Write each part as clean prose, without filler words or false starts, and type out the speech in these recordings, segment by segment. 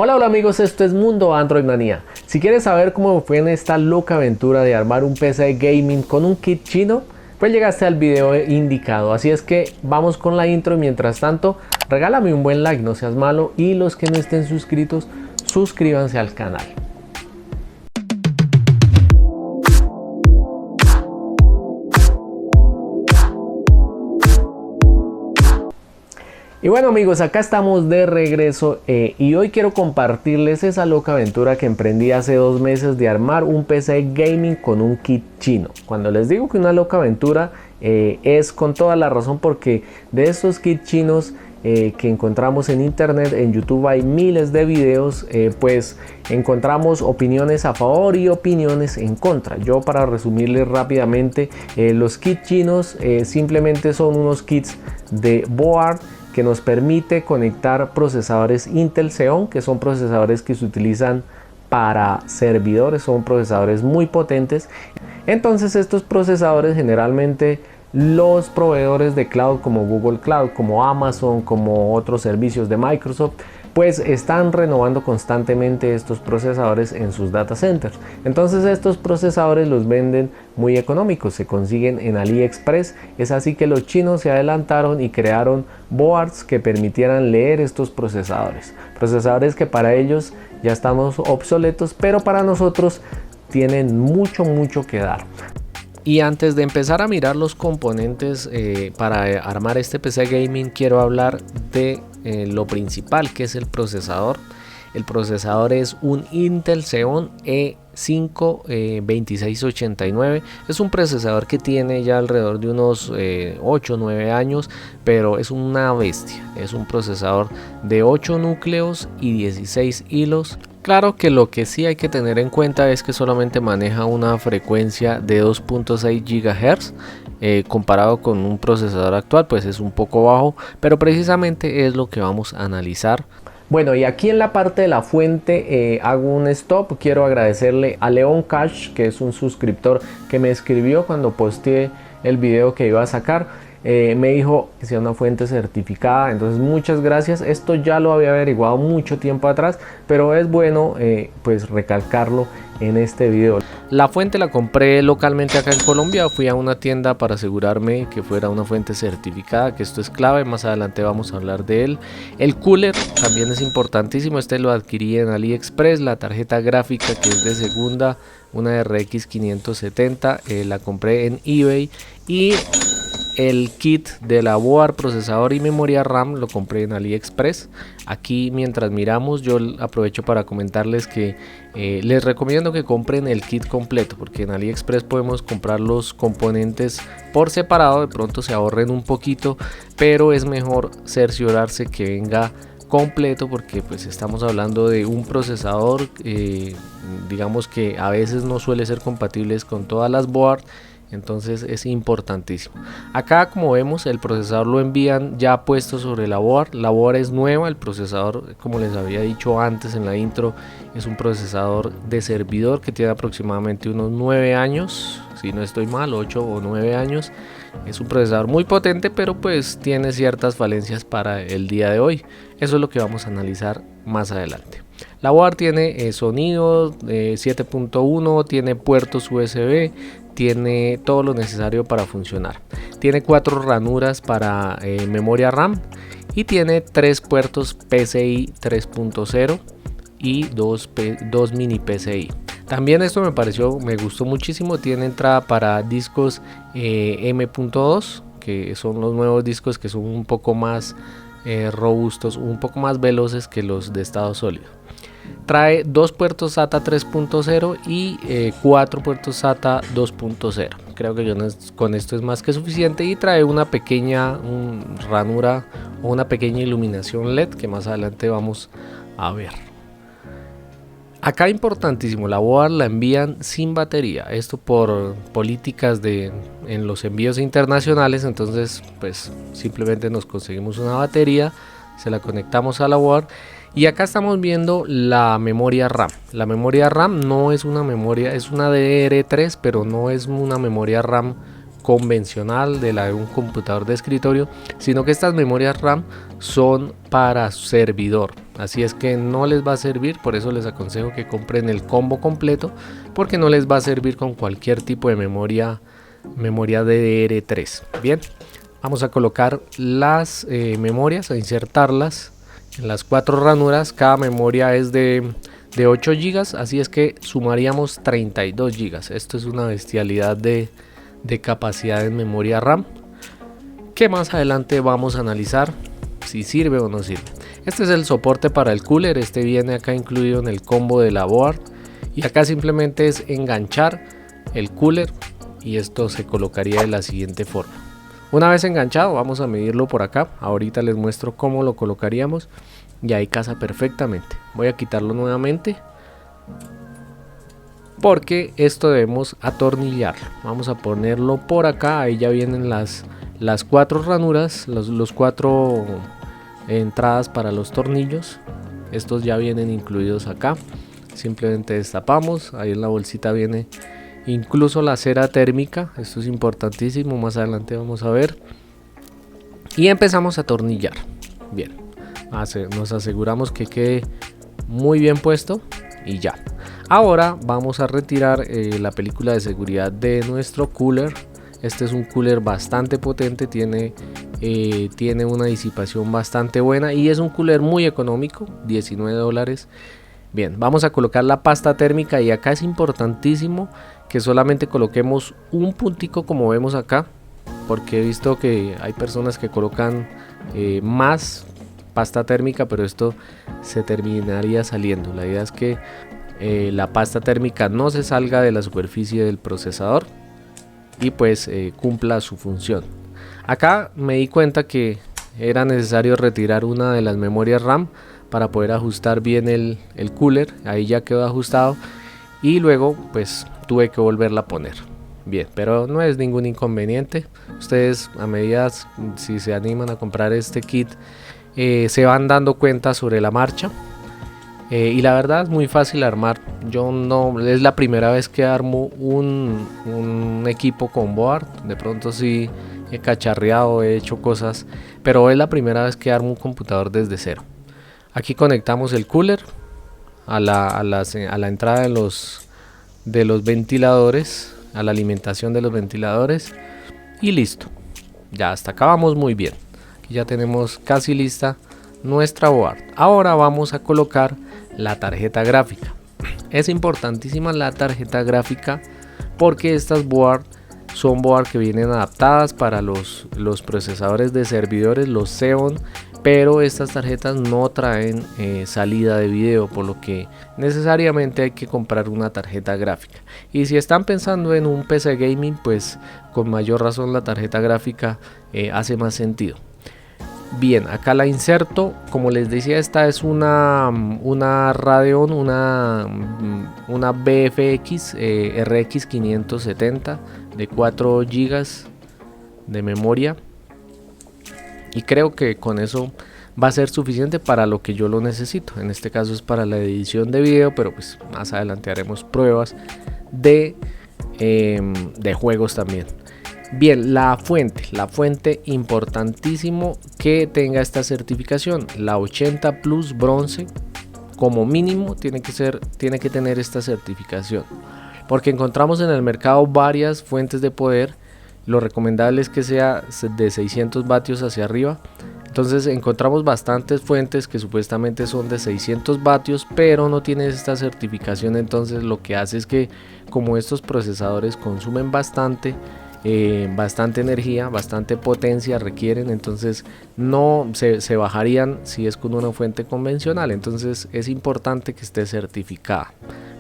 Hola amigos, esto es Mundo Android Manía. Si quieres saber cómo fue en esta loca aventura de armar un PC gaming con un kit chino, pues llegaste al video indicado. Así es que vamos con la intro y mientras tanto regálame un buen like, no seas malo, y los que no estén suscritos, suscríbanse al canal. Y bueno amigos, acá estamos de regreso y hoy quiero compartirles esa loca aventura que emprendí hace 2 meses de armar un PC gaming con un kit chino. Cuando les digo que una loca aventura es con toda la razón, porque de estos kits chinos que encontramos en internet, en YouTube hay miles de videos, pues encontramos opiniones a favor y opiniones en contra. Yo, para resumirles rápidamente, los kits chinos simplemente son unos kits de board que nos permite conectar procesadores Intel Xeon, que son procesadores que se utilizan para servidores, son procesadores muy potentes. Entonces estos procesadores generalmente los proveedores de cloud como Google Cloud, como Amazon, como otros servicios de Microsoft, pues están renovando constantemente estos procesadores en sus data centers. Entonces estos procesadores los venden muy económicos, se consiguen en AliExpress. Es así que los chinos se adelantaron y crearon boards que permitieran leer estos procesadores que para ellos ya estamos obsoletos, pero para nosotros tienen mucho que dar. Y antes de empezar a mirar los componentes para armar este PC gaming, quiero hablar de lo principal, que es el procesador. El procesador es un Intel Xeon E5 2689. Es un procesador que tiene ya alrededor de unos 8 o 9 años, pero es una bestia. Es un procesador de 8 núcleos y 16 hilos. Claro que lo que sí hay que tener en cuenta es que solamente maneja una frecuencia de 2.6 GHz. Comparado con un procesador actual, pues es un poco bajo, pero precisamente es lo que vamos a analizar. Bueno, y aquí en la parte de la fuente hago un stop. Quiero agradecerle a Leon Cash, que es un suscriptor que me escribió cuando posteé el video que iba a sacar. Me dijo que sea una fuente certificada, entonces muchas gracias. Esto ya lo había averiguado mucho tiempo atrás, pero es bueno pues recalcarlo en este video. La fuente la compré localmente acá en Colombia. Fui a una tienda para asegurarme que fuera una fuente certificada, que esto es clave, más adelante vamos a hablar de él. El cooler también es importantísimo, este lo adquirí en AliExpress. La tarjeta gráfica, que es de segunda, una RX 570, la compré en eBay. Y el kit de la board, procesador y memoria RAM lo compré en AliExpress. Aquí mientras miramos, yo aprovecho para comentarles que les recomiendo que compren el kit completo, porque en AliExpress podemos comprar los componentes por separado, de pronto se ahorren un poquito, pero es mejor cerciorarse que venga completo, porque pues estamos hablando de un procesador digamos que a veces no suele ser compatible con todas las boards. Entonces es importantísimo. Acá, como vemos, el procesador lo envían ya puesto sobre la board. La board es nueva. El procesador, como les había dicho antes en la intro, es un procesador de servidor que tiene aproximadamente unos 9 años, si no estoy mal, 8 o 9 años. Es un procesador muy potente, pero pues tiene ciertas falencias para el día de hoy. Eso es lo que vamos a analizar más adelante. La board tiene sonido 7.1, tiene puertos USB, tiene todo lo necesario para funcionar. Tiene 4 ranuras para memoria RAM y tiene 3 puertos PCI 3.0 y 2 mini PCI. También esto me gustó muchísimo. Tiene entrada para discos M.2, que son los nuevos discos, que son un poco más robustos, un poco más veloces que los de estado sólido. Trae 2 puertos SATA 3.0 y 4 puertos SATA 2.0. Creo que con esto es más que suficiente, y trae una pequeña ranura o una pequeña iluminación LED que más adelante vamos a ver. Acá importantísimo, la board la envían sin batería, esto por políticas en los envíos internacionales. Entonces pues simplemente nos conseguimos una batería, se la conectamos a la board. Y acá estamos viendo la memoria RAM. La memoria RAM no es una memoria, es una DDR3, pero no es una memoria RAM convencional, de la de un computador de escritorio, sino que estas memorias RAM son para servidor, así es que no les va a servir. Por eso les aconsejo que compren el combo completo, porque no les va a servir con cualquier tipo de memoria DDR3. Bien, vamos a colocar las memorias, a insertarlas en las 4 ranuras. Cada memoria es de 8 GB, así es que sumaríamos 32 GB. Esto es una bestialidad de capacidad en memoria RAM, que más adelante vamos a analizar si sirve o no sirve. Este es el soporte para el cooler, este viene acá incluido en el combo de la board, y acá simplemente es enganchar el cooler y esto se colocaría de la siguiente forma. Una vez enganchado, vamos a medirlo por acá. Ahorita les muestro cómo lo colocaríamos y ahí casa perfectamente. Voy a quitarlo nuevamente porque esto debemos atornillarlo. Vamos a ponerlo por acá. Ahí ya vienen las 4 ranuras, los 4 entradas para los tornillos. Estos ya vienen incluidos acá. Simplemente destapamos. Ahí en la bolsita viene incluso la cera térmica. Esto es importantísimo, más adelante vamos a ver. Y empezamos a atornillar. Bien, nos aseguramos que quede muy bien puesto y ya. Ahora vamos a retirar la película de seguridad de nuestro cooler. Este es un cooler bastante potente, tiene una disipación bastante buena y es un cooler muy económico, $19. Bien, vamos a colocar la pasta térmica y acá es importantísimo que solamente coloquemos un puntico como vemos acá, porque he visto que hay personas que colocan más pasta térmica, pero esto se terminaría saliendo. La idea es que la pasta térmica no se salga de la superficie del procesador y pues cumpla su función. Acá me di cuenta que era necesario retirar una de las memorias RAM para poder ajustar bien el cooler. Ahí ya quedó ajustado y luego pues tuve que volverla a poner. Bien, pero no es ningún inconveniente. Ustedes a medida, si se animan a comprar este kit, se van dando cuenta sobre la marcha. Y la verdad es muy fácil armar. Yo no, es la primera vez que armo un equipo con board. De pronto sí he cacharreado, he hecho cosas, pero es la primera vez que armo un computador desde cero. Aquí conectamos el cooler a la entrada de los ventiladores, a la alimentación de los ventiladores y listo. Ya hasta acá vamos muy bien. Aquí ya tenemos casi lista nuestra board. Ahora vamos a colocar la tarjeta gráfica. Es importantísima la tarjeta gráfica porque estas board son board que vienen adaptadas para los procesadores de servidores, los Xeon, pero estas tarjetas no traen salida de video, por lo que necesariamente hay que comprar una tarjeta gráfica. Y si están pensando en un PC gaming, pues con mayor razón la tarjeta gráfica hace más sentido. Bien, acá la inserto. Como les decía, esta es una Radeon, una BFX RX 570 de 4 GB de memoria, y creo que con eso va a ser suficiente para lo que yo lo necesito. En este caso es para la edición de video, pero pues más adelante haremos pruebas de juegos también. Bien, la fuente importantísimo que tenga esta certificación, la 80 Plus bronce, como mínimo tiene que tener esta certificación, porque encontramos en el mercado varias fuentes de poder. Lo recomendable es que sea de 600 vatios hacia arriba. Entonces encontramos bastantes fuentes que supuestamente son de 600 vatios, pero no tienen esta certificación. Entonces lo que hace es que, como estos procesadores consumen bastante energía, bastante potencia requieren, entonces no se bajarían si es con una fuente convencional. Entonces es importante que esté certificada.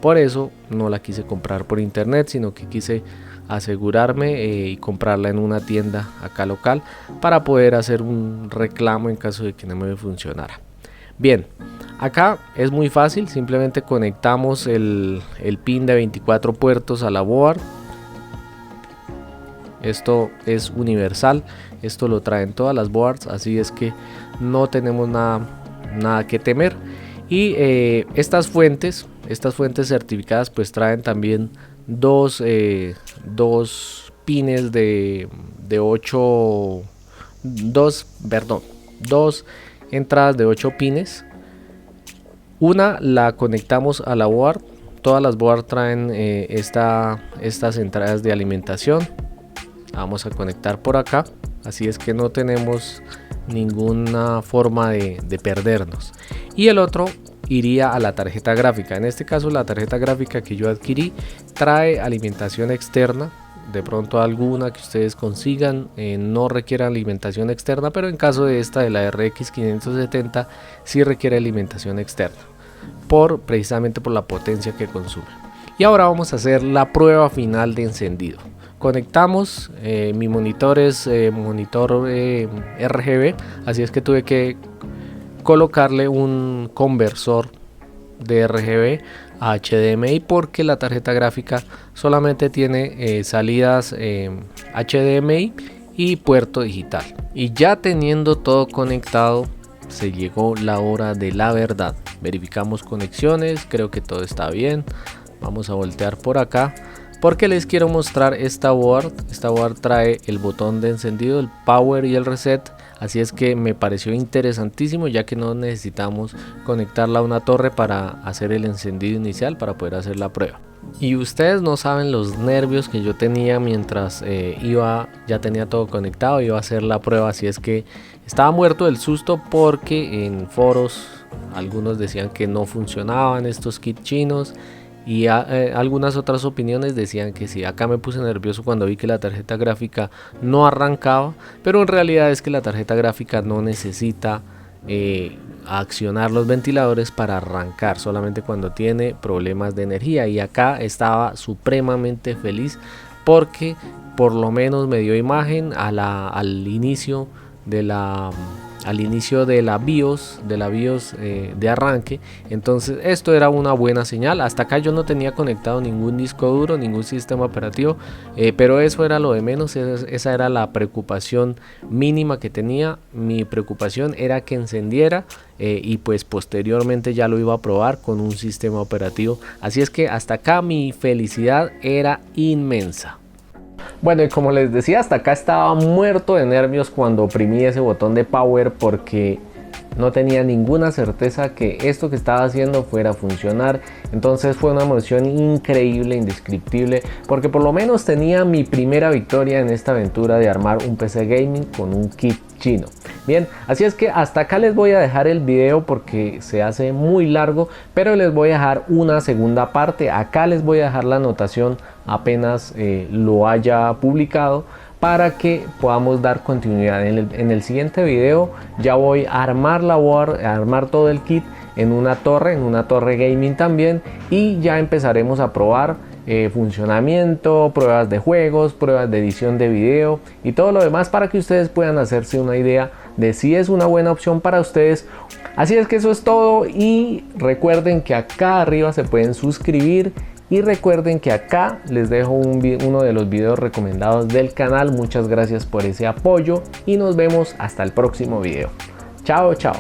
Por eso no la quise comprar por internet, sino que quise asegurarme y comprarla en una tienda acá local para poder hacer un reclamo en caso de que no me funcionara. Bien, acá es muy fácil, simplemente conectamos el pin de 24 puertos a la board. Esto es universal, esto lo traen todas las boards, así es que no tenemos nada que temer. Y estas fuentes certificadas pues traen también dos pines de 8, dos entradas de 8 pines. Una la conectamos a la board. Todas las board traen estas entradas de alimentación. La vamos a conectar por acá, así es que no tenemos ninguna forma de perdernos. Y el otro iría a la tarjeta gráfica. En este caso la tarjeta gráfica que yo adquirí trae alimentación externa. De pronto alguna que ustedes consigan no requiere alimentación externa, pero en caso de esta, de la RX 570, sí requiere alimentación externa, precisamente por la potencia que consume. Y ahora vamos a hacer la prueba final de encendido. Conectamos, mi monitor es monitor RGB, así es que tuve que colocarle un conversor de RGB a HDMI porque la tarjeta gráfica solamente tiene salidas HDMI y puerto digital. Y ya teniendo todo conectado, se llegó la hora de la verdad. Verificamos conexiones, creo que todo está bien. Vamos a voltear por acá porque les quiero mostrar esta board. Esta board trae el botón de encendido, el power y el reset. Así es que me pareció interesantísimo, ya que no necesitamos conectarla a una torre para hacer el encendido inicial, para poder hacer la prueba. Y ustedes no saben los nervios que yo tenía mientras ya tenía todo conectado, iba a hacer la prueba. Así es que estaba muerto del susto porque en foros algunos decían que no funcionaban estos kits chinos. Y algunas otras opiniones decían que sí. Acá me puse nervioso cuando vi que la tarjeta gráfica no arrancaba, pero en realidad es que la tarjeta gráfica no necesita accionar los ventiladores para arrancar, solamente cuando tiene problemas de energía. Y acá estaba supremamente feliz porque por lo menos me dio imagen al inicio de la BIOS de arranque. Entonces esto era una buena señal. Hasta acá yo no tenía conectado ningún disco duro, ningún sistema operativo, pero eso era lo de menos. Esa era la preocupación mínima que tenía. Mi preocupación era que encendiera y pues posteriormente ya lo iba a probar con un sistema operativo. Así es que hasta acá mi felicidad era inmensa. Bueno, y como les decía, hasta acá estaba muerto de nervios cuando oprimí ese botón de power porque no tenía ninguna certeza que esto que estaba haciendo fuera a funcionar. Entonces fue una emoción increíble, indescriptible, porque por lo menos tenía mi primera victoria en esta aventura de armar un PC gaming con un kit chino. Bien, así es que hasta acá les voy a dejar el video porque se hace muy largo, pero les voy a dejar una segunda parte. Acá les voy a dejar la anotación apenas lo haya publicado, para que podamos dar continuidad. En el siguiente video ya voy a armar la board, a armar todo el kit en una torre gaming también, y ya empezaremos a probar funcionamiento, pruebas de juegos, pruebas de edición de video y todo lo demás, para que ustedes puedan hacerse una idea de si es una buena opción para ustedes. Así es que eso es todo, y recuerden que acá arriba se pueden suscribir. Y recuerden que acá les dejo uno de los videos recomendados del canal. Muchas gracias por ese apoyo y nos vemos hasta el próximo video. Chao, chao.